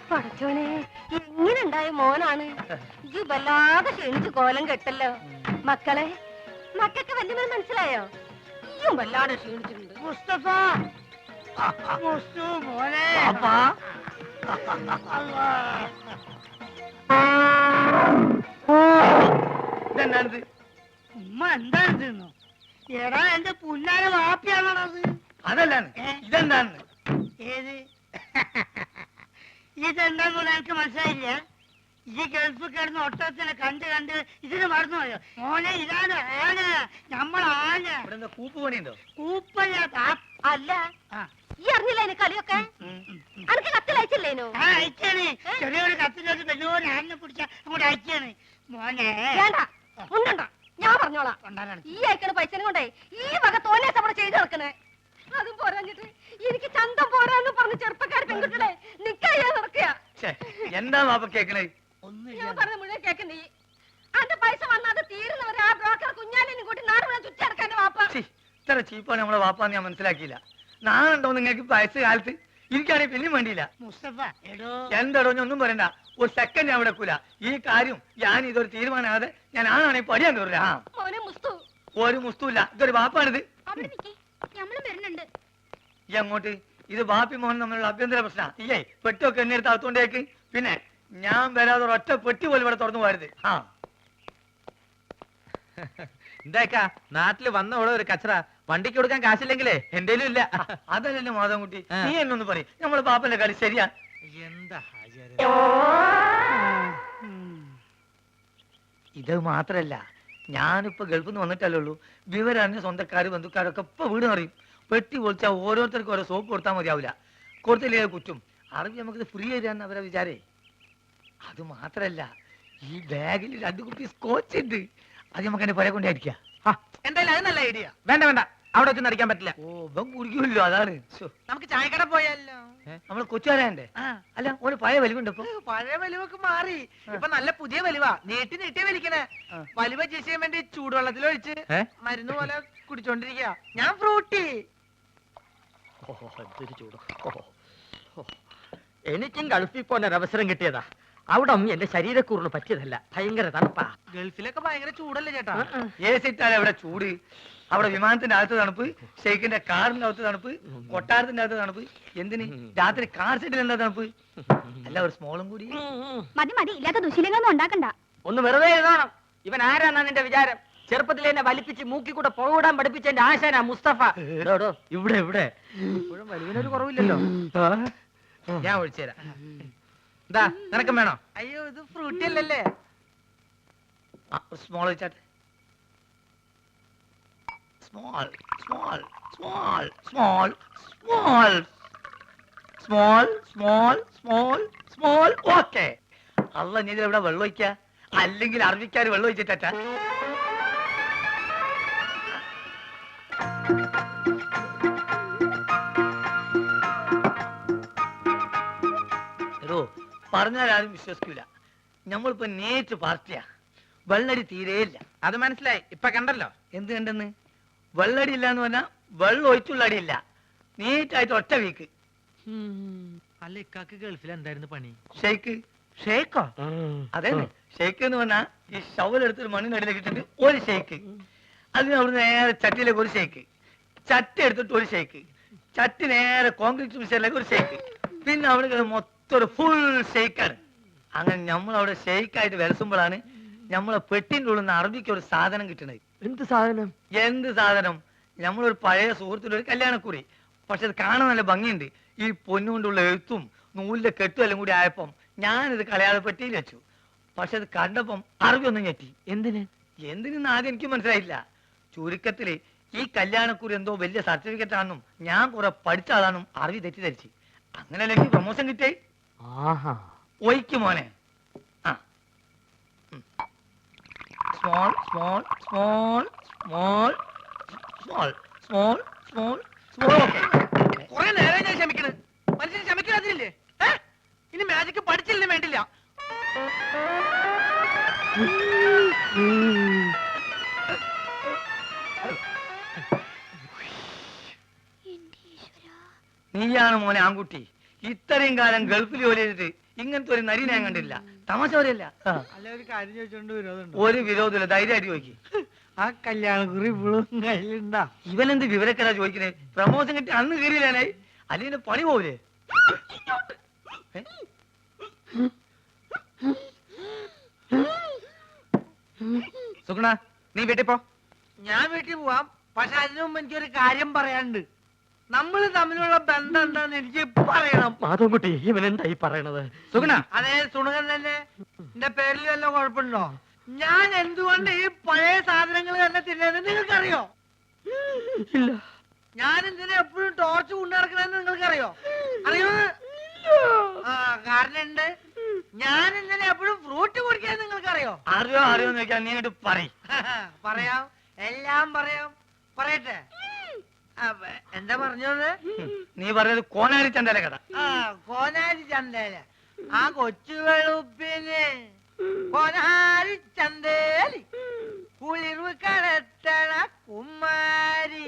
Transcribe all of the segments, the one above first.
പടച്ചോനെ എങ്ങനെ ഉണ്ടായ മോനാണ് ഇത് വല്ലാതെ ക്ഷണിച്ച് കോലം കെട്ടല്ലോ. മക്കളെ മക്കൾക്ക് വല്യമ്മ മനസ്സിലായോ? ഈയും വല്ലാതെ ക്ഷീണിച്ചിട്ടുണ്ട്. മുസ്തഫ മോനെ ഇതെന്താണിത്? ഉമ്മ എന്താണ് തിന്നു? എടാ എന്റെ പുല്ലാര വാപ്പിയാണത്. അതല്ലാണ്, ഇതെന്താണ്? ഏത് ഇതെന്താന്ന് എനിക്ക് മനസ്സിലായില്ല. ഈ ഗൾഫ് കിടന്ന് ഒട്ടത്തിനെ കണ്ട് കണ്ട് ഇതിന് മറന്നുപോയോ മോനെ? ഇതാണ് ആന, നമ്മളാന. ഇവിടെ കൂപ്പ് പണിയുണ്ടോ? കൂപ്പല്ല. അല്ല ഈ അറിഞ്ഞില്ല അതിന് കളിയൊക്കെ അനക്ക് കത്തിലയച്ചില്ലേനോ? അയച്ചാണ്. ചെറിയൊരു കത്തിലോട്ട് വലിയൊരു ആനെ പിടിച്ച അങ്ങോട്ട് അയച്ചാണ് മോനെ. വേണ്ട ഉണ്ടോ, ഞാൻ പറഞ്ഞോളാം. ഈ അയക്കണ പൈസനും കൊണ്ടേ ഈ വക തോന്നിയ അവിടെ ചെയ്ത് നടക്കണേ. അതും പോരാഞ്ഞിട്ട് എനിക്ക് ചന്തം പോരാന്ന് പറഞ്ഞ് ചെറുപ്പക്കാർ പെൺകുട്ടികളെ നിക്കാ നടക്കുക. എന്താ വാപ്പ കേക്കണേ? ഞാൻ പറഞ്ഞ മുഴുവൻ കേക്കണ്ടേ? അന്റെ പൈസ വന്നത് തീരുന്നവരെ ആ ബ്രോക്കർ കുഞ്ഞാലിനും കൂട്ടി നാട് മുഴുവൻ ചുറ്റടക്കാൻ വാപ്പ. ഇത്ര ചീപ്പാണ് നമ്മളെ വാപ്പാന്ന് ഞാൻ മനസ്സിലാക്കിയില്ല. നാളുണ്ടോ നിങ്ങൾക്ക് വയസ്സ് കാലത്ത്? എനിക്കാണെങ്കിൽ പിന്നെയും വേണ്ടിയില്ല. എന്താടോ ഒന്നും പറയണ്ട, ഒരു സെക്കൻഡ് ഞാൻ വിടക്കൂല. ഈ കാര്യം ഞാൻ ഇതൊരു തീരുമാനമാകാതെ ഞാൻ ആണാണെങ്കിൽ പടിയാൻ തോറില്ല. ഒരു മുസ്തുല്ല, ഇതൊരു വാപ്പാണിത്. ഈ അങ്ങോട്ട് ഇത് ബാപ്പി മോഹൻ തമ്മിലുള്ള അഭ്യന്തര പ്രശ്നം. ഇല്ലേ പെട്ടിയൊക്കെ എന്നെടുത്ത് അകത്തോണ്ടേക്ക്. പിന്നെ ഞാൻ വരാതെ ഒറ്റ പെട്ടി പോലും ഇവിടെ തുറന്നു പോരുത്. എന്താക്കാ നാട്ടില് വന്ന ഇവിടെ ഒരു കച്ചറ, വണ്ടിക്ക് കൊടുക്കാൻ കാശില്ലെങ്കിലേ എന്തേലും ഇല്ല. അതല്ലല്ലോ മാധവൻകുട്ടി, നീ എന്നൊന്ന് പറയും. നമ്മളെ പാപ്പന്റെ കളി ശരിയാ? എന്താ ഇത് മാത്രല്ല, ഞാനിപ്പോ ഗൾഫിൽ നിന്ന് വന്നിട്ടല്ലേ ഉള്ളൂ. വിവരറിഞ്ഞ സ്വന്തക്കാര് ബന്ധുക്കാരൊക്കെ ഇപ്പൊ വീട് അറിയും. പെട്ടി പൊളിച്ചാൽ ഓരോരുത്തർക്കും ഓരോ സോപ്പ് കൊടുത്താൽ മതിയാവില്ല. കൊടുത്തില്ലേ കുറ്റും. അറിവ് നമുക്കിത് ഫ്രീ തരാന്ന് അവരെ വിചാരേ. അത് മാത്രല്ല, ഈ ബാഗിൽ 2 കുപ്പി സ്കോച്ച് ഉണ്ട്. അത് നമുക്ക് എന്നെ പുര കൊണ്ടായിരിക്കാം. എന്തായാലും അത് നല്ല ഐഡിയ. വേണ്ട വേണ്ട, അവിടെ വെച്ച് നടിക്കാൻ പറ്റില്ല. ഓ ഇവൻ കുടിക്കുമല്ലോ, അതാണ്. നമുക്ക് ചായക്കട പോയാലോ? നമ്മള് കൊച്ചുകാരന്റെ അല്ല, ഒരു പഴയ വലിവുണ്ട്. ഇപ്പൊ പഴയ വലിവൊക്കെ മാറി, ഇപ്പൊ നല്ല പുതിയ വലിവാ. നീട്ടി നീട്ടി വലിക്കണേ. വലിവ ചെയ്യാൻ വേണ്ടി ചൂടുവെള്ളത്തിലൊഴിച്ച് മരുന്ന് പോലെ കുടിച്ചോണ്ടിരിക്കുക. ഞാൻ ഫ്രൂട്ടി. എനിക്കും ഗൾഫിൽ പോകാൻ ഒരു അവസരം കിട്ടിയതാ. അവിടെ എന്റെ ശരീരക്കൂറിന് പറ്റിയതല്ല, ഭയങ്കര തണുപ്പാ. ഗൾഫിലൊക്കെ ഭയങ്കര ചൂടല്ലേ ചേട്ടാ? ഏസിട്ടാൽ അവിടെ ചൂട്. അവിടെ വിമാനത്തിന്റെ അകത്ത് തണുപ്പ്, ഷെയ്ഖിന്റെ കാറിന്റെ അകത്ത് തണുപ്പ്, കൊട്ടാരത്തിന്റെ അകത്ത് തണുപ്പ്. എന്തിന് രാത്രി കാർ സെറ്റിൽ എന്താ തണുപ്പ്? അല്ല ഒരു സ്മോളും കൂടി. മതി മതി, ഇല്ലാത്ത ദുശീലങ്ങളൊന്നും ഉണ്ടാക്കണ്ട. ഒന്ന് വെറുതെ എഴുതണം. ഇവൻ ആരാന്നാ നിന്റെ വിചാരം? ചെറുപ്പത്തിൽ എന്നെ വലിപ്പിച്ച് മൂക്കി കൂടെ പുകവിടാൻ പഠിപ്പിച്ച എന്റെ ആശാനാ മുസ്തഫ. ഇവിടെ ഇവിടെ വലിവിനൊരു കുറവില്ലല്ലോ. ഞാൻ ഒഴിച്ചു തരാം. എന്താ നിനക്കും വേണോ? അയ്യോ ഇത് ഫ്രൂട്ടി അല്ലല്ലേ. സ്മോൾ വെച്ചാട്ടെ. Small small small small small small small small small. Okay. അല്ല നീ ഇവിടെ വെള്ളം ഒഴിക്ക, അല്ലെങ്കിൽ അറബിക്കാര് വെള്ളം ഒഴിച്ചിട്ടാ. പറഞ്ഞാൽ ആരും വിശ്വസിക്കൂല. നമ്മളിപ്പോ നേരിട്ട് പാർട്ടിയാ. വെള്ളടി തീരെയില്ല. അത് മനസ്സിലായി, ഇപ്പൊ കണ്ടല്ലോ. എന്ത് കണ്ടെന്ന്? വെള്ളടി ഇല്ല എന്ന് പറഞ്ഞാൽ വെള്ളം ഒഴിച്ചുള്ള അടിയില്ല. നീറ്റായിട്ട് ഒറ്റ വീക്ക്. അല്ല ഇക്കാക്ക് ഗൾഫിൽ എന്തായിരുന്നു പണി? ഷെയ്ക്ക്. ഷെയ്ക്കോ? അതെ, ഷെയ്ക്ക് എന്ന് പറഞ്ഞാൽ ഈ ഷവലെടുത്തൊരു മണ്ണിനടിയിലേക്ക് ഇട്ടിട്ട് ഒരു ഷെയ്ക്ക്. അതിന് അവിടുന്ന് നേരെ ചട്ടിയിലേക്ക് ഒരു ഷെയ്ക്ക്, ചട്ടി എടുത്തിട്ട് ഒരു ഷെയ്ക്ക്, ചട്ടി നേരെ കോൺക്രീറ്റ് മിക്സറിലേക്ക് ഒരു ഷെയ്ക്ക്, പിന്നെ അവിടെ മൊത്തം ഒരു ഫുൾ ഷെയ്ക്കാണ്. അങ്ങനെ നമ്മളവിടെ ഷെയ്ക്കായിട്ട് വിലസുമ്പോഴാണ് നമ്മളെ പെട്ടിൻ്റെ ഉള്ളിൽ നിന്ന് അറബിക്ക് ഒരു സാധനം കിട്ടണത്. എന്ത് സാധനം? എന്ത് സാധനം? നമ്മളൊരു പഴയ സുഹൃത്തിൻ്റെ ഒരു കല്യാണക്കുറി. പക്ഷെ അത് കാണാൻ നല്ല ഭംഗിയുണ്ട്. ഈ പൊന്നുകൊണ്ടുള്ള എഴുത്തും നൂലിന്റെ കെട്ടും എല്ലാം കൂടി ആയപ്പം ഞാനിത് കളയാതെ പെട്ടിയിൽ വെച്ചു. പക്ഷെ അത് കണ്ടപ്പം അറബി ഒന്നും ഞെട്ടി. എന്തിനെന്ന് ആദ്യം എനിക്ക് മനസ്സിലായില്ല. ചുരുക്കത്തില് ഈ കല്യാണക്കുറി എന്തോ വലിയ സർട്ടിഫിക്കറ്റ് ആണെന്നും ഞാൻ കുറെ പഠിച്ച ആളാണെന്നും അറബി തെറ്റിദ്ധരിച്ച്. അങ്ങനെയല്ല എനിക്ക് പ്രൊമോഷൻ കിട്ടേ. ഒയ്ക്ക് മോനെ. Small small small small small small small small. കുറെ നേരം ഞാൻ ക്ഷമിക്കണ്. മനുഷ്യന് ക്ഷമിക്കാതില്ലേ? ഇനി മാജിക്ക് പഠിച്ചില്ലേ വേണ്ടില്ല. നീയാണ് മോനെ ആൺകുട്ടി. ഇത്രയും കാലം ഗൾഫിൽ ജോലി ചെയ്തിട്ട് ഇങ്ങനത്തെ ഒരു നരി ഞാൻ കണ്ടില്ല. തമാശ പറയല്ല. അല്ല ഒരു കാര്യം ചോദിച്ചോണ്ട് വിരോധമുണ്ടോ? ഒരു വിരോധമില്ല, ധൈര്യമായിട്ട് ചോദിക്കും. ആ കല്യാണക്കുറി ഇപ്പോഴും കയ്യിലുണ്ടാ? ഇവനെന്ത് വിവരക്കരാ ചോദിക്കണേ? പ്രമോഷൻ കിട്ടി അന്ന് കയറിയില്ലാനേ, അല്ലെങ്കിൽ പണി പോവില്ലേ? സുഗുണ, നീ വീട്ടിൽ പോ. ഞാൻ വീട്ടിൽ പോവാം. പക്ഷെ അതിനു മുമ്പ് എനിക്കൊരു കാര്യം പറയാനുണ്ട്. നമ്മൾ തമ്മിലുള്ള ബന്ധം എന്താന്ന് എനിക്ക് പറയണം. മാധവൻകുട്ടി, ഇവൻ എന്തായി പറയണത്? സുഗുണ, അതേ സുണകൻ തന്നെ. എന്റെ പേരിൽ വല്ല കുഴപ്പമുണ്ടോ? ഞാൻ എന്തുകൊണ്ട് ഈ പഴയ സാധനങ്ങൾ തന്നെ തിന്നുന്നത് നിങ്ങൾക്കറിയോ? ഇല്ല. ഞാൻ എന്തിനാ എപ്പോഴും ടോർച്ച് കൊണ്ടു നടക്കണെന്ന് നിങ്ങൾക്കറിയോ? അറിയോ? ആ കാരണം ഉണ്ട്. ഞാൻ എന്തിനാ എപ്പോഴും ഫ്രൂട്ട് കുടിക്കാൻ നിങ്ങൾക്കറിയോ? അറിയോ അറിയോന്ന് ചോദിക്കാൻ നീ അങ്ങോട്ട് പറയും. പറയാം, എല്ലാം പറയാം. പറയട്ടെ? എന്താ പറഞ്ഞത്? നീ പറഞ്ഞത് കോനാരി ചന്തല കഥ. ആ കോനാരി ചന്തേല. ആ കൊച്ചു വെളുപ്പിന് കോനാരി ചന്തേലി കുളിർവ് കടത്തണ കുമാരി.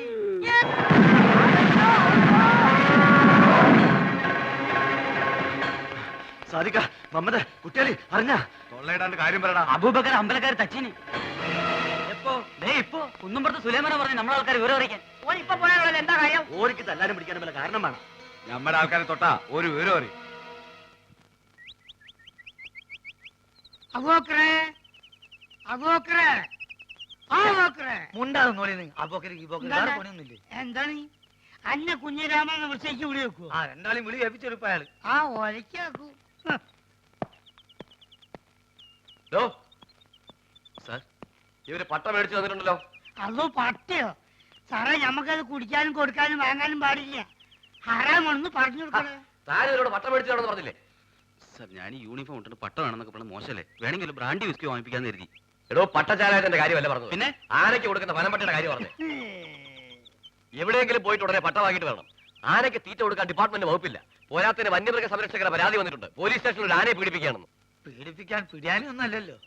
സാധിക്ക മമ്മദ് കുട്ടികളി അറിഞ്ഞ തൊള്ളയിടാണ്ട് കാര്യം പറയടാ. അബൂബക്കർ അമ്പലക്കാർ തച്ചിന്. എപ്പോ? ഇപ്പൊ കുന്നും പുറത്ത് സുലൈമാനെ പറഞ്ഞു നമ്മളെ ആൾക്കാർ വിവരം അറിയിക്കാൻ. ഓൻ ഇപ്പൊ പോയാലുള്ള എന്താ കാര്യം? ഓർക്ക് തല്ലാനും പിടിക്കാനും വല്ല കാരണം വേണം. നമ്മുടെ ആൾക്കാരെ തൊട്ടാ ഒരു വിവരം അറിയും. അബൂബക്കറേ, അബൂബക്കറേ, അബൂബക്കറേ. മുണ്ടാതെ നോളി അപ്പോക്കరికి വേറെ പണിയൊന്നുമില്ലേ? എന്താണ് അന്നെ കുഞ്ഞിരാമെന്ന് വിളിച്ചേക്ക് വിളി വെക്കൂ? ആ രണ്ടാളും വിളി ഏൽപ്പിച്ചെടുപ്പ അയാള്. ആ ഒലക്കാക്കൂ. സാർ, ഇവര് പട്ട മേടിച്ചു തന്നിട്ടുണ്ടല്ലോ. അതോ പട്ടിയോ? സാറേ, ഞമ്മക്കത് കുടിക്കാനും കൊടുക്കാനും വാങ്ങാനും പാടില്ല. ഹറാമൊന്ന് പറഞ്ഞു കൊടുക്കണേ. താൻ ഇവരോട് പട്ട മേടിച്ചു തരണമെന്ന് പറഞ്ഞില്ലേ? സാർ, ഞാൻ ഈ യൂണിഫോം ഇട്ടിട്ട് പട്ട വേണമെന്നൊക്കെ പറഞ്ഞ മോശമല്ലേ? വേണമെങ്കിൽ ബ്രാൻഡി വിസ്കി വാങ്ങിപ്പിക്കാന്ന് കരുതി. എടോ, പട്ടച്ചാലായതിന്റെ കാര്യമല്ല പറഞ്ഞു. പിന്നെ ആനയ്ക്ക് കൊടുക്കുന്ന വനംപട്ടിയുടെ കാര്യം പറഞ്ഞു. എവിടെയെങ്കിലും പോയിട്ട് ഉടനെ പട്ട വാങ്ങിയിട്ട് വേണം. ആനയ്ക്ക് തീറ്റ കൊടുക്കാൻ ഡിപ്പാർട്ട്മെന്റ് വകുപ്പില്ല. പോരാത്തിന് വന്യമൃഗ സംരക്ഷകരുടെ പരാതി വന്നിട്ടുണ്ട്. പോലീസ് സ്റ്റേഷനിൽ ഒരു ആനയെ പീഡിപ്പിക്കുകയാണെന്ന്. പീഡിപ്പിക്കാൻ പിടിയാനൊന്നും അല്ലല്ലോ.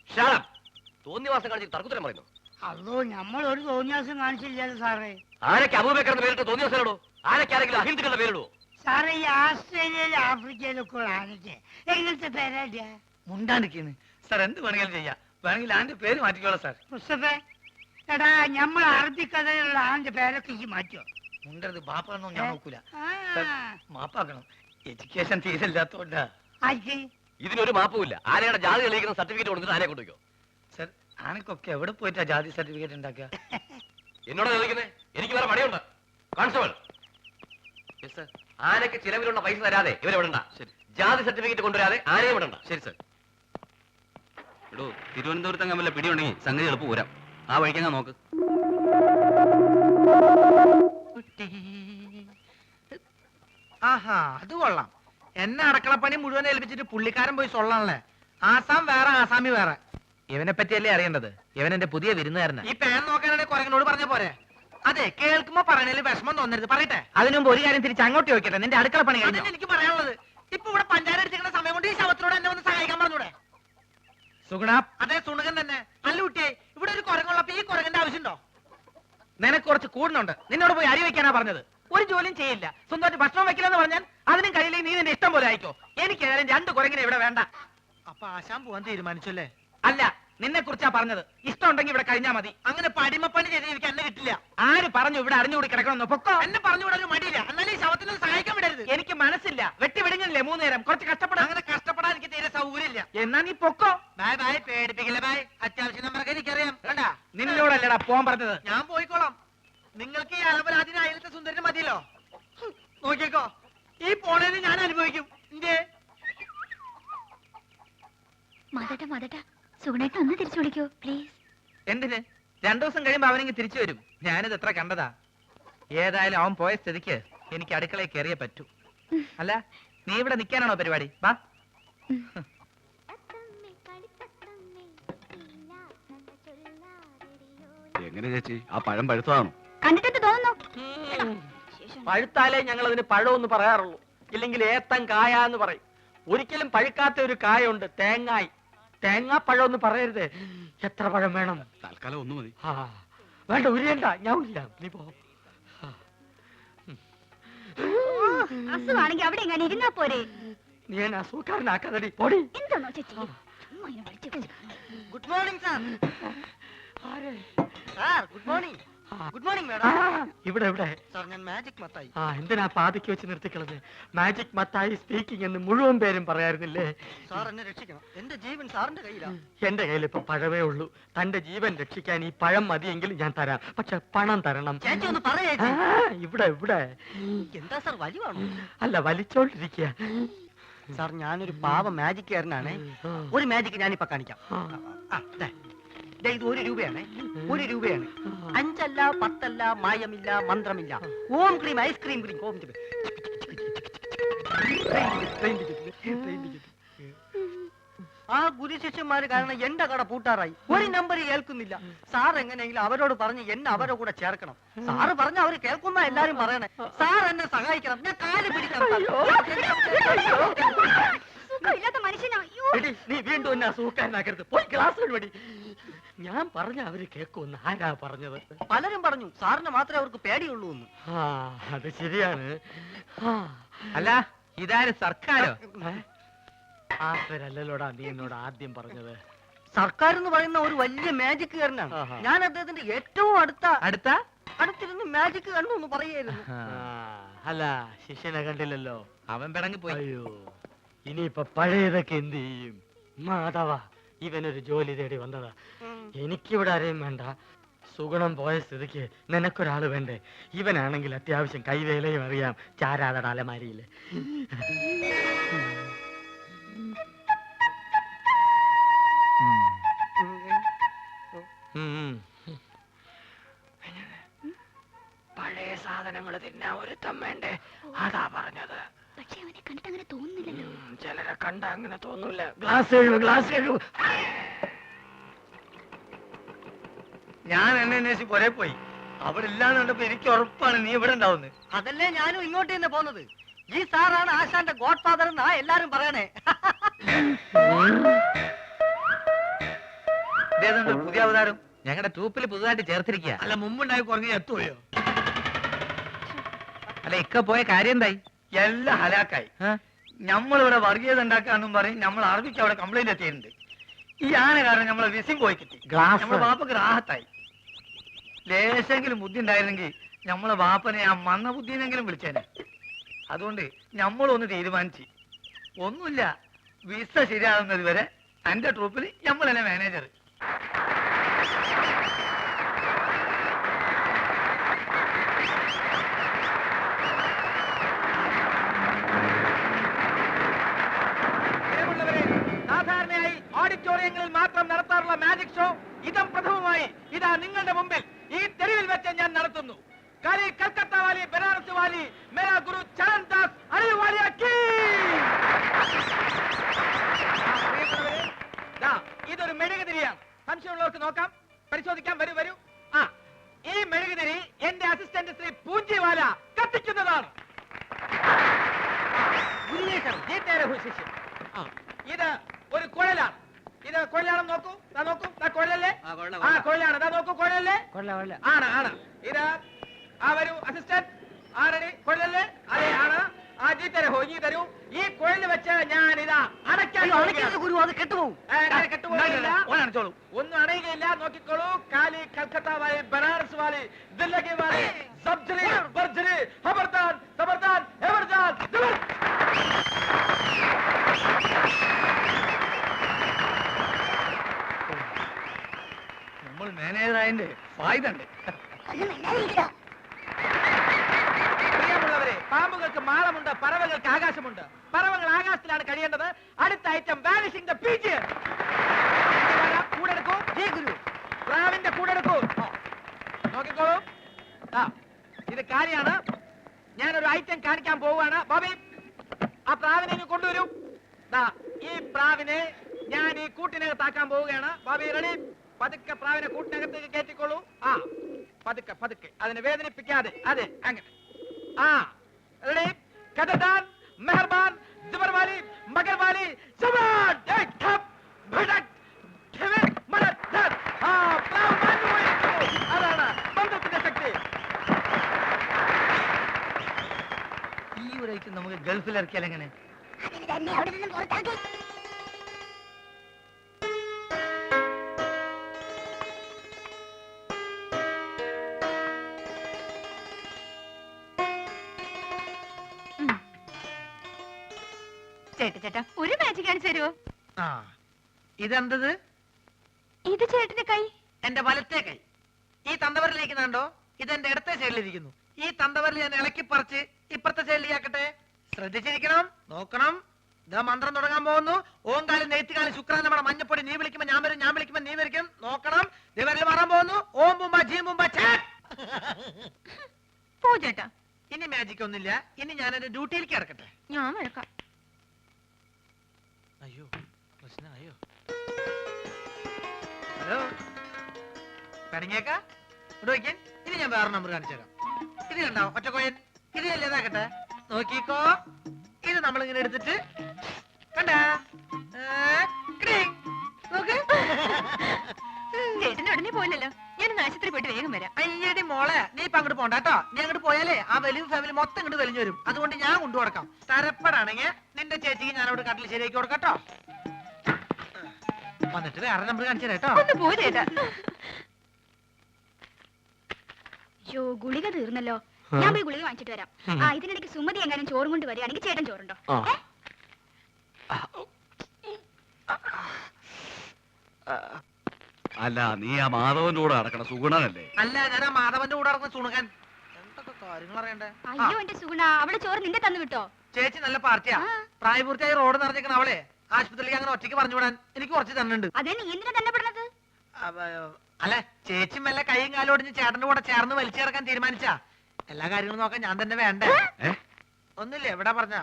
തോന്നിവാസം കാണിച്ച് തർക്കുത്തരം പറയുന്നു. അതോ നമ്മൾ ഒരു തോന്നിയാസം കാണിച്ചില്ലല്ലോ സാറേ. ആനയ്ക്ക് അബൂബക്കറിന്റെ പേരിട്ട് തോന്നിവാസനോടോ? ആനയ്ക്ക് ആരെങ്കിലും അഹിന്ദുക്കളുടെ പേരിടോ? സാറേ, ഈ ആസ്ട്രേലിയയിലും ആഫ്രിക്കയിലൊക്കെ ഉള്ള ആനയ്ക്ക് എങ്ങനത്തെ പേരാടിയ? മുണ്ടാണ്ടിരിക്കുന്നു സാർ. എന്ത് വേണമെങ്കിലും ചെയ്യാം. വേണമെങ്കിൽ ആന്റെ പേര് മാറ്റിക്കോളാം സാർ. മുസ്തഫേ, എടാ, നമ്മൾ അറബിക്കഥയിലുള്ള ആന്റെ പേരൊക്കെ ഈ മാറ്റോ? മുണ്ടത് ബാപ്പാണെന്നോ ഞാൻ നോക്കൂല. ആ, മാപ്പാക്കണം. എഡ്യൂക്കേഷൻ തീരില്ലാത്തോണ്ടാ. ആർക്ക്? ഇതിനൊരു മാപ്പുമില്ല. ആനയുടെ ജാതി തെളിയിക്കുന്ന സർട്ടിഫിക്കറ്റ് കൊടുത്തിട്ട് ആനയെ കൊണ്ടുവയ്ക്കോ. സാർ, ആനക്കൊക്കെ എവിടെ പോയിട്ടാ ജാതി സർട്ടിഫിക്കറ്റ് ഉണ്ടാക്കുക? എന്നോട് ചോദിക്കുന്നേ? എനിക്ക് വേറെ പണിയുണ്ട്. കോൺസ്റ്റബിൾ, ആനയ്ക്ക് ചിലവിലുള്ള പൈസ തരാതെ ഇവരെ വിടണ്ട. ശരി. ജാതി സർട്ടിഫിക്കറ്റ് കൊണ്ടുവരാതെ ആനയെ വിടണ്ട. ശരി സർ. എടോ, തിരുവനന്തപുരത്ത് അങ്ങ് വല്ല പിടിയുണ്ടെങ്കിൽ സംഗതി എളുപ്പം പോരാം. ആ വഴിക്കങ്ങ് നോക്ക്. ആഹാ, അത് കൊള്ളാം. എന്നെ അടുക്കളപ്പണി മുഴുവൻ ഏൽപ്പിച്ചിട്ട് പുള്ളിക്കാരൻ പോയി സൊള്ളാണല്ലേ. ആസാം വേറെ, ആസാമി വേറെ. ഇവനെ പറ്റിയല്ലേ അറിയേണ്ടത്? ഇവൻ എന്റെ പുതിയ വിരുന്നുകാരനാ. ഈ പേൻ നോക്കാനാണെങ്കിൽ കുരങ്ങനോട് പറഞ്ഞ പോരെ? അതെ, കേൾക്കുമ്പോ പറയണേല് വിഷമം തോന്നരുത്. പറയട്ടെ? അതിനു മുമ്പ് ഒരു കാര്യം തിരിച്ച് അങ്ങോട്ട് ചോദിക്കട്ടെ. നിന്റെ അടുക്കള പണി കഴിഞ്ഞോ? എനിക്ക് പറയാനുള്ളത്, ഇപ്പൊ ഇവിടെ പഞ്ചായത്ത് അടിച്ചിരിക്കുന്ന സമയം കൊണ്ട് ഈ ശവത്തിനോട് എന്നെ ഒന്ന് സഹായിക്കാൻ പറഞ്ഞൂടെ? സുഗുണ. അതെ, സുണകൻ തന്നെ. അല്ല കുട്ടിയെ, ഇവിടെ ഒരു കുരങ്ങുള്ളപ്പോ ഈ കുരങ്ങന്റെ ആവശ്യമുണ്ടോ? നിനക്ക് കുറച്ച് കൂടുന്നുണ്ട്. നിന്നോട് പോയി അരി വെക്കാനാ പറഞ്ഞത്. ഒരു ജോലിയും ചെയ്യില്ല. സ്വന്തമായിട്ട് ഭക്ഷണം വെക്കില്ലെന്ന് പറഞ്ഞാൽ അതിനും കഴിയില്ലെങ്കിൽ നീ നിന്റെ ഇഷ്ടം പോലെ ആയിക്കോ. എനിക്ക് ഏതായാലും 2 കുരങ്ങിനെ ഇവിടെ വേണ്ട. അപ്പൊ ആശാൻ പോവാൻ തീരുമാനിച്ചല്ലേ? അല്ല, നിന്നെ കുറിച്ചാ പറഞ്ഞത്. ഇഷ്ടം ഉണ്ടെങ്കിൽ ഇവിടെ കഴിഞ്ഞാ മതി. അങ്ങനെ പടിമപ്പണി ചെയ്ത് എനിക്ക് എന്നെ കിട്ടില്ല. ആര് പറഞ്ഞു ഇവിടെ അറിഞ്ഞുകൂടി കിടക്കണമെന്നോ? പൊക്കോ. എന്നെ പറഞ്ഞുകൂടാ ഒരു മടിയില്ല. എന്നാലും ഈ ശവത്തിന് സഹായിക്കാൻ വിടരുത്. എനിക്ക് മനസ്സില്ല. വെട്ടി വിടുങ്ങില്ലേ 3 നേരം. കുറച്ച് കഷ്ടപ്പെടാം. അങ്ങനെ കഷ്ടപ്പെടാൻ എനിക്ക് തീരെ സൗകര്യമില്ല. എന്നാ നീ പൊക്കോ. ബൈ ബൈ, പേടിപ്പിക്കില്ല ബൈ. അത്യാവശ്യം നമ്പറൊക്കെ എനിക്കറിയാം. വേണ്ട, നിന്നോടല്ലടാ പോവാൻ പറഞ്ഞത്. ഞാൻ പോയിക്കോളാം. നിങ്ങൾക്ക് ഈ അലപരാധിന് അയലത്തെ സുന്ദരന് മതിയല്ലോ. നോക്കിക്കോ, ഈ പോണേന് ഞാൻ അനുഭവിക്കും. സുഗുണേട്ടൻ ഒന്ന് തിരിച്ചു വിളിക്കൂ പ്ലീസ്. എന്തിന്? 2 ദിവസം കഴിയുമ്പോ അവനെങ്കിൽ തിരിച്ചു വരും. ഞാനിത് എത്ര കണ്ടതാ. ഏതായാലും അവൻ പോയ സ്ഥിതിക്ക് എനിക്ക് അടുക്കളയിൽ കയറിയേ പറ്റൂ. അല്ല, നീ ഇവിടെ നിൽക്കാനാണോ പരിപാടി? വാ. എങ്ങനെ ചേച്ചി, ആ പഴം പഴുത്തതാണോ? കണ്ടിട്ട് തോന്നുന്നു. പഴുത്താലേ ഞങ്ങൾ അതിന് പഴമെന്ന് പറയാറുള്ളൂ. ഇല്ലെങ്കിൽ ഏത്തൻ കായ എന്ന് പറയും. ഒരിക്കലും പഴുക്കാത്ത ഒരു കായുണ്ട്, തേങ്ങായി. തേങ്ങാപ്പഴം എന്ന് പറയരുത്. എത്ര പഴം വേണം? തൽക്കാലം ഒന്ന് മതി. വേണ്ട, ഉരിയണ്ട, ഞാൻ ഉരിയാം. നീ പോ. അസുഖമാണെങ്കിൽ അവിടെ എങ്ങനെ ഇരുന്നാ പോരെ? നീ എന്നെ അസുഖക്കാരനാക്കാതടി പൊടി. എന്താണോ ചേച്ചി ചുമ്മാ ഇങ്ങനെ വിളിച്ച് വിളിച്ച്. Good morning sir. ആരെ? Sir good morning. ആ. ഗുഡ് മോർണിംഗ് ആ, മാഡം. ഇവിടെ ഇവിടെ. സാർ ഞാൻ മാജിക് മത്തായി. ആ എന്തിനാ പാതിക്ക് വെച്ച് നിർത്തിക്കളഞ്ഞ്? മാജിക് മത്തായി സ്പീക്കിംഗ് എന്ന് മുഴുവൻ പേരും പറയാറുന്നില്ലേ? സാർ എന്നെ രക്ഷിക്കണം. എന്റെ ജീവൻ സാറിന്റെ കയ്യിലാണ്. എന്റെ കയ്യിൽ ഇപ്പൊ പഴമേ ഉള്ളൂ. തന്റെ ജീവൻ രക്ഷിക്കാൻ ഈ പഴം മതിയെങ്കിൽ ഞാൻ തരാം. പക്ഷെ പണം തരണം. ചേച്ചി ഒന്ന് പറയേ. ആ, ഇവിടെ ഇവിടെ. എന്താ സാർ വലിവാണോ? അല്ല വലിച്ചോണ്ടിരിക്കുക. സാർ ഞാനൊരു പാവ മാജിക്കാരനാണ്. ഒരു മാജിക് ഞാനിപ്പോ കാണിക്കാം. ആ, ദേ. ദേ, ഇത് 1 രൂപയാണ്. 1 രൂപയാണ്. 5 അല്ല 10 അല്ല, മായമില്ല, മന്ത്രമില്ല. ഓം ക്രീം ഐസ്ക്രീം ക്രീം ഓം ക്രീം. ആ ഗുരുശിഷ്യന്മാര് കാരണം എന്റെ കട പൂട്ടാറായി. ഒരു നമ്പർ കേൾക്കുന്നില്ല. സാർ എങ്ങനെയെങ്കിലും അവരോട് പറഞ്ഞ് എന്നെ അവരുടെ കൂടെ ചേർക്കണം. സാറ് പറഞ്ഞ അവര് കേൾക്കുന്ന എല്ലാരും പറയണേ. സാർ എന്നെ സഹായിക്കണം. ഞാൻ കാല് പിടിക്കണം. സുഖമില്ലാത്ത മനുഷ്യനാ. അയ്യോ. എടി, നീ വീണ്ടും എന്നെ അസുഖക്കാരനാക്കരുത്. പോയി ക്ലാസ് വഴി. ഞാൻ പറഞ്ഞ അവര് കേൾക്കുമെന്ന് ആരാ പറഞ്ഞത്? പലരും പറഞ്ഞു സാറിന് മാത്രമേ അവർക്ക് പേടിയുള്ളൂ എന്ന്. ആ അത് ശരിയാണ്. ആ, അല്ല ഇതാര് സർക്കാരോ? ആ പേരല്ലോടാ നീ എന്നോട് ആദ്യം പറഞ്ഞത്. സർക്കാർ എന്ന് പറയുന്ന ഒരു വലിയ മാജിക്കുകാരനാണ്. ആഹാ. ഞാൻ അദ്ദേഹത്തിന്റെ ഏറ്റവും അടുത്ത അടുത്തിരുന്ന് മാജിക് കണ്ടു എന്ന് പറയായിരുന്നു. ആ, അല്ല ശിഷ്യനെ കണ്ടില്ലല്ലോ. അവൻ പിടങ്ങി പോയി. അയ്യോ ഇനിയിപ്പൊ പഴയതൊക്കെ എന്ത് ചെയ്യും? മാധവ ഇവനൊരു ജോലി തേടി വന്നതാ. എനിക്കിവിടെ ആരെയും വേണ്ട. സുഗുണം പോയ സ്ഥിതിക്ക് നിനക്കൊരാള് വേണ്ടേ? ഇവനാണെങ്കിൽ അത്യാവശ്യം കൈവേലയും അറിയാം. ചാരാതട അലമാരിയില്. പഴയ സാധനങ്ങൾ തിന്നാൻ ഒരുത്തം വേണ്ടേ? അതാ പറഞ്ഞത്. പക്ഷെ അവനെ കണ്ടിട്ട് അങ്ങനെ തോന്നുന്നില്ലല്ലോ. ചിലരെ കണ്ട അങ്ങനെ തോന്നൂല. ഗ്ലാസ് എഴുതു, ഗ്ലാസ് എഴുതു. ഞാൻ എന്നെ അന്വേഷിച്ച് പുറേ പോയി. അവിടെ ഇല്ലാന്ന് കണ്ടപ്പോ എനിക്ക് ഉറപ്പാണ് നീ ഇവിടെ ഉണ്ടാവുന്നത്. അതല്ലേ ഞാനും ഇങ്ങോട്ട് തന്നെ പോന്നത്. ഈ സാറാണ് ആശാന്റെ ഗോഡ് ഫാദർ എന്നാ എല്ലാരും പറയണേ. ഇതേതുണ്ട് പുതിയ അവതാരം? ഞങ്ങളുടെ ട്രൂപ്പിൽ പുതുതായിട്ട് ചേർത്തിരിക്കുക. അല്ല മുമ്പുണ്ടായി കുറഞ്ഞ എത്തുകയോ? അല്ല ഇക്ക പോയ കാര്യം എന്തായി? എല്ലാം ഹലാക്കായി. നമ്മളിവിടെ വർഗീയത ഉണ്ടാക്കാന്നും പറയും. നമ്മൾ അറബിക്ക് അവിടെ കംപ്ലൈന്റ് എത്തിയിട്ടുണ്ട്. ഈ ആന കാരണം നമ്മളെ വിസിം പോയി കിട്ടി. ഗ്ലാസ്. നമ്മളെ വാപ്പക്ക് റാഹത്തായി. ലേശെങ്കിലും ബുദ്ധി ഉണ്ടായിരുന്നെങ്കിൽ നമ്മളെ വാപ്പനെ ആ മന്ന ബുദ്ധിനെങ്കിലും വിളിച്ചേനെ. അതുകൊണ്ട് നമ്മളൊന്ന് തീരുമാനിച്ച് ഒന്നുമില്ല, വിസ ശരിയാകുന്നത് വരെ എന്റെ ട്രൂപ്പിൽ നമ്മൾ തന്നെ മാനേജർ. സാധാരണയായി ഓഡിറ്റോറിയങ്ങളിൽ മാത്രം നടത്താറുള്ള മാജിക് ഷോ ഇതം പ്രഥമമായി ഇതാ നിങ്ങളുടെ മുമ്പിൽ ഈ തെരുവിൽ വെച്ച് ഞാൻ നടത്തുന്നു. കാലി കൽക്കത്ത വാലി, ബനാറസ് വാലി, മേരാ ഗുരു ചരൺ ദാസ് അലി വാലിയ കീ. ദാ, ഇതൊരു മെഴുകുതിരിയാണ്. സംശയമുള്ളവർക്ക് നോക്കാം, പരിശോധിക്കാം. വരൂ വരൂ. ആ ഈ മെഴുകുതിരി എന്റെ അസിസ്റ്റന്റ് ശ്രീ പൂഞ്ചിവാല കത്തിക്കുന്നതാണ്. ഇത് ഒരു കുഴലാണ്. ഇത് കുഴലാണെന്ന് നോക്കൂ. ദാ നോക്കൂ, ദാ കുഴലല്ലേ? ആ കുഴലാണ്. ദാ നോക്കൂ, കുഴലല്ലേ? ആണ് ആണ്. ഇത് ആ വരൂ അസിസ്റ്റന്റ്. ആരടി കുഴലല്ലേ? അതെ ആണ്. ആ ജീ തരൂ, ഇനി തരൂ. ഈ കുഴല് വെച്ച് ഞാൻ ഇതാ അടയ്ക്കാൻ ഗുരു അത് കെട്ടുപോകും. കെട്ടുപോകില്ല, ഓനടിച്ചോളൂ. ഒന്നും അണയുകയില്ല. നോക്കിക്കോളൂ. കാലി കൽക്കത്ത വാലി, ബനാറസ് വാലി, ദില്ലി വാലി, സബ്ജരി ബർജരി, ഖബർദാർ ഖബർദാർ ഖബർദാർ. നമ്മൾ മാനേജർ ആയതിന്റെ ഫായ്ദ ഉണ്ട്. പ്രിയമുള്ളവരെ, പാമ്പുകൾക്ക് മാളമുണ്ട്, പറവകൾക്ക് ആകാശമുണ്ട്. പറവകൾ ആകാശത്തിലാണ് കഴിയേണ്ടത്. അടുത്ത ഐറ്റം വാനിഷിംഗ് ദ പീജിയൻ. കൂടെടുക്കൂ. ജി ഗുരു. പ്രാവിന്റെ കൂടെടുക്കൂ. നോക്കിക്കോളൂ. ഇത് കാര്യമാണ്. ഞാനൊരു ഐറ്റം കാണിക്കാൻ പോവുകയാണ്. ബോബി, ആ പ്രാവിനെ ഇങ്ങ് കൊണ്ടുവരൂ. ഈ പ്രാവിനെ ഞാൻ ഈ കൂട്ടിനകത്താക്കാൻ പോവുകയാണ്. ബോബി റെഡി? പതുക്കെ പ്രാവിനെ കൂട്ടിനകത്തേക്ക് കയറ്റിക്കോളൂ. ആ പതുക്കെ പതുക്കെ, അതിനെ വേദനിപ്പിക്കാതെ. അതെ അങ്ങനെ. ആ റെഡി? കഥദാൻ, മെഹർബാൻ, ജബർവാലി, മഗർവാലി, സവാൻ, ഠപ്, ഭടക്, ഠിവിർ, മടക്, ധർ. ആ പ്രാവ് മാഞ്ഞു പോയിരിക്കുന്നു. അതാണ് മന്ത്രത്തിന്റെ ശക്തി. ഒരു ഐറ്റം നമുക്ക് ഗൾഫിൽ ഇറക്കിയാൽ എങ്ങനെ? ചേട്ടാ ഒരു മാജിക് കാണിച്ചു തരുമോ? ആ ഇതെന്തത്? ഇത് ചേട്ടന്റെ കൈ. എന്റെ വലത്തെ കൈ. ഈ തന്തവരിലേക്ക് കണ്ടോ? ഇതെന്റെ ഇടത്തെ സൈഡിലിരിക്കുന്നു. ഈ തന്തവരിൽ ഞാൻ ഇളക്കി പറിച്ച് ഇപ്പുറത്തെ സൈഡിലേക്കാക്കട്ടെ. ശ്രദ്ധിച്ചിരിക്കണം, നോക്കണം. ഇതാ മന്ത്രം തുടങ്ങാൻ പോകുന്നു. ഓങ്കാലം നെയ്ത്തുകാലം ശുക്രാൻ നമ്മുടെ മഞ്ഞപ്പൊടി. നീ വിളിക്കുമ്പോ ഞാൻ വരും, ഞാൻ വിളിക്കുമ്പോ നീ വരിക്കും. നോക്കണം. ദിവരിൽ മാറാൻ പോകുന്നു. ഓം ബുംബ ജീ ബുംബ പോ ചേട്ടാ. ഇനി മാജിക് ഒന്നുമില്ല. ഇനി ഞാൻ എന്റെ ഡ്യൂട്ടിയിലേക്ക് ഇറക്കട്ടെ. ഞാൻ വഴക്കാം. അയ്യോ പ്രശ്നമായോ? ഹലോ പണിങ്ങേക്ക ഇവിടെ വയ്ക്കാൻ. ഇനി ഞാൻ വേറെ നമ്പർ കാണിച്ചു തരാം. ഇത് കണ്ടോ ഒറ്റക്കോയൻ? ഇത് അല്ലേതാക്കട്ടെ, നോക്കിക്കോ. ഇത് നമ്മളിങ്ങനെ എടുത്തിട്ട് കണ്ടാ നോക്ക്. ചേട്ടന്റെ ഉടനെ പോയില്ലല്ലോ. ഞാൻ ആശുപത്രി പോയിട്ട് വേഗം വരാം. അയ്യടി മോളെ, നീ ഇപ്പൊ അങ്ങോട്ട് പോണ്ട കേട്ടോ. നീ അങ്ങോട്ട് പോയാലേ ആ വലിയ ഫാമിലി മൊത്തം ഇങ്ങോട്ട് വലിഞ്ഞു വരും. അതുകൊണ്ട് ഞാൻ കൊണ്ടു കൊടുക്കാം. തരപ്പെടാണെങ്കിൽ നിന്റെ ചേച്ചിക്ക് ഞാൻ അവിടെ കട്ടിൽ ശരിയാക്കി കൊടുക്കട്ടോ. വന്നിട്ട് വേറെ നമ്പർ കാണിച്ചു തരാം കേട്ടോ. ഒന്ന് പോ ചേട്ടാ. യോ ഗുളിക തീർന്നല്ലോ. ഞാൻ പോയി ഗുളിക വാങ്ങിച്ചിട്ട് വരാം. ആ ഇതിനിടയ്ക്ക് സുമതി എങ്ങാനും ചോറും കൊണ്ട് വരികയാണെങ്കിൽ ചേട്ടൻ ചോറുണ്ടോ? അല്ല, നീ ആ മാധവന്റെ കൂടെ നടക്കണ സുഗുണനല്ലേ? അല്ല, ഞാൻ ആ മാധവന്റെ കൂടെ നടക്കുന്ന സുണുകാൻ. എന്തൊക്കെ കാര്യങ്ങൾ അറിയണ്ടേ? അയ്യോ എന്റെ സുഗുണ, അവള് ചോറ് നിന്റെ തന്നു വിട്ടോ? ചേച്ചി നല്ല പാർട്ടിയാ. പ്രായപൂർത്തിയായി റോഡ് നിറഞ്ഞേക്കണ അവളെ ആശുപത്രിയിലേക്ക് അങ്ങനെ ഒറ്റയ്ക്ക് പറഞ്ഞു വിടാൻ എനിക്ക് കുറച്ച് തന്നുണ്ട്. അതേ നീ എന്തിനാ തന്നെ പെടുന്നത്? അല്ല, ചേച്ചി മെല്ലെ കൈയും കാലും ഒടിഞ്ഞ് ചേട്ടന്റെ കൂടെ ചേർന്ന് വലിച്ചു ചേർക്കാൻ തീരുമാനിച്ചാ. എല്ലാ കാര്യങ്ങളും നോക്കാൻ ഞാൻ തന്നെ വേണ്ടേ? ഒന്നുമില്ല, എവിടാ പറഞ്ഞ?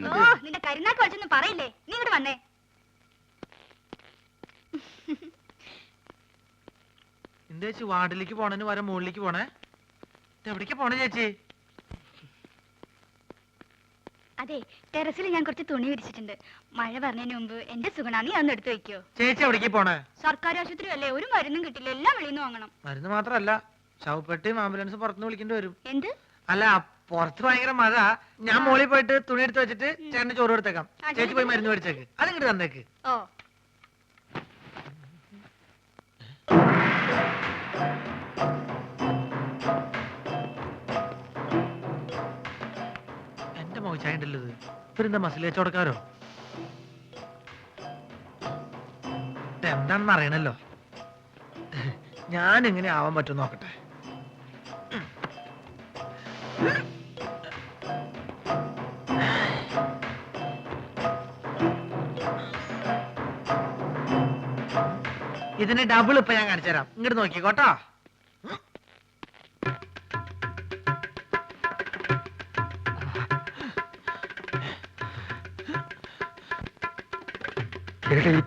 ഓ നിന്റെ കരുനാക്ക് വലിച്ചൊന്നും പറയില്ലേ. നീ ഇങ്ങോട്ട് വന്നേ. എന്താ ചേച്ചി വാർഡിലേക്ക് പോണേന് വരെ മുകളിലേക്ക് പോണേ? എവിടേക്ക് പോണേ ചേച്ചി? അതെ, ടെറസിൽ ഞാൻ കുറച്ച് തുണി വിരിച്ചിട്ടുണ്ട്. മഴ പറഞ്ഞതിന് മുമ്പ് എന്റെ സുഗുണ നീ അതൊന്ന് എടുത്തു വെക്കോ. ചേച്ചി എവിടേക്ക് പോണേ? സർക്കാർ ആശുപത്രി അല്ലേ, ഒരു മരുന്നും കിട്ടില്ല. എല്ലാം വെളിയിൽ നിന്ന് വാങ്ങണം. മരുന്ന് മാത്രല്ല, ശവപ്പെട്ടിയും ആംബുലൻസ് പുറത്തുനിന്ന് വിളിക്കേണ്ടി വരും. എന്ത്? അല്ല, പുറത്ത് ഭയങ്കര മഴ. ഞാൻ മോളിൽ പോയിട്ട് തുണി എടുത്ത് വെച്ചിട്ട് ചേട്ടന് ചോറ് എടുത്തേക്കാം. ചേച്ചി പോയി മരുന്ന് മേടിച്ചേക്ക്. അതിങ്ങോട്ട് തന്നേക്ക്. ഓ എന്റെ മോശായിട്ടല്ലോ ഇത്. ഇവരെന്താ മസിൽ കച്ചവടക്കാരോ? എന്താണെന്ന് അറിയണല്ലോ. ഞാൻ എങ്ങനെ ആവാൻ പറ്റും നോക്കട്ടെ. ഇതിന് ഡബിൾ ഇപ്പൊ ഞാൻ കാണിച്ചു തരാം. ഇങ്ങോട്ട് നോക്കിക്കോട്ടോ.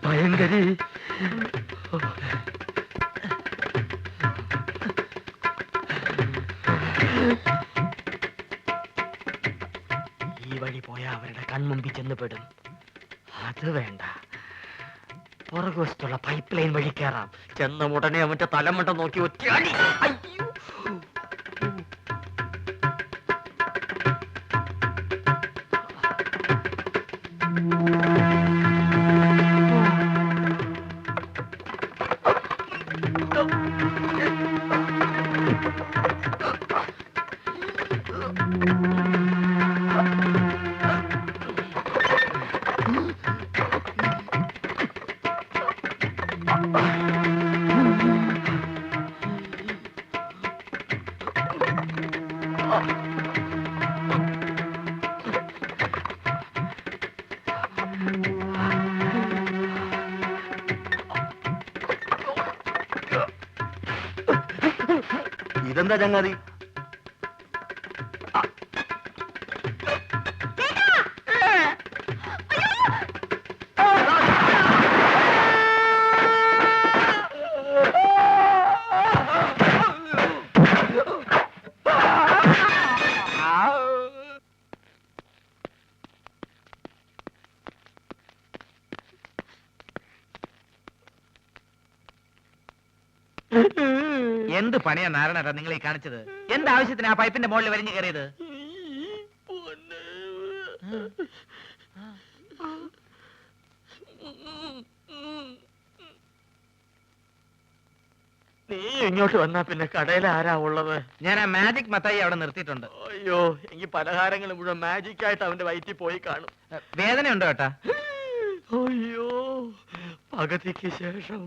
ഭയങ്കരി ഈ വഴി പോയാ അവരുടെ കൺമുമ്പിൽ ചെന്ന് പെടും. അത് വേണ്ട, പുറകുവശത്തുള്ള പൈപ്പ് ലൈൻ വഴി കയറാം. ചെന്ന ഉടനെ അവന്റെ തലമണ്ട നോക്കി ഒറ്റയാടി. അയ്യോ, ഇതെന്താ ചങ്ങാതി? എന്ത് പണിയാ നാരായണ നിങ്ങൾ ഈ കാണിച്ചത്? എന്താവശ്യത്തിന് ആ പൈപ്പിന്റെ മുകളിൽ വലിഞ്ഞു കയറിയത്? നീ ഇങ്ങോട്ട് വന്നാ പിന്നെ കടയിൽ ആരാ ഉള്ളത്? ഞാൻ ആ മാജിക് മത്തായി അവിടെ നിർത്തിയിട്ടുണ്ട്. അയ്യോ, എങ്കിൽ പലഹാരങ്ങൾ മുഴുവൻ മാജിക് ആയിട്ട് അവന്റെ വയറ്റിൽ പോയി കാണും. വേദനയുണ്ടോ ഏട്ടാ? അയ്യോ, പകുതിക്ക് ശേഷം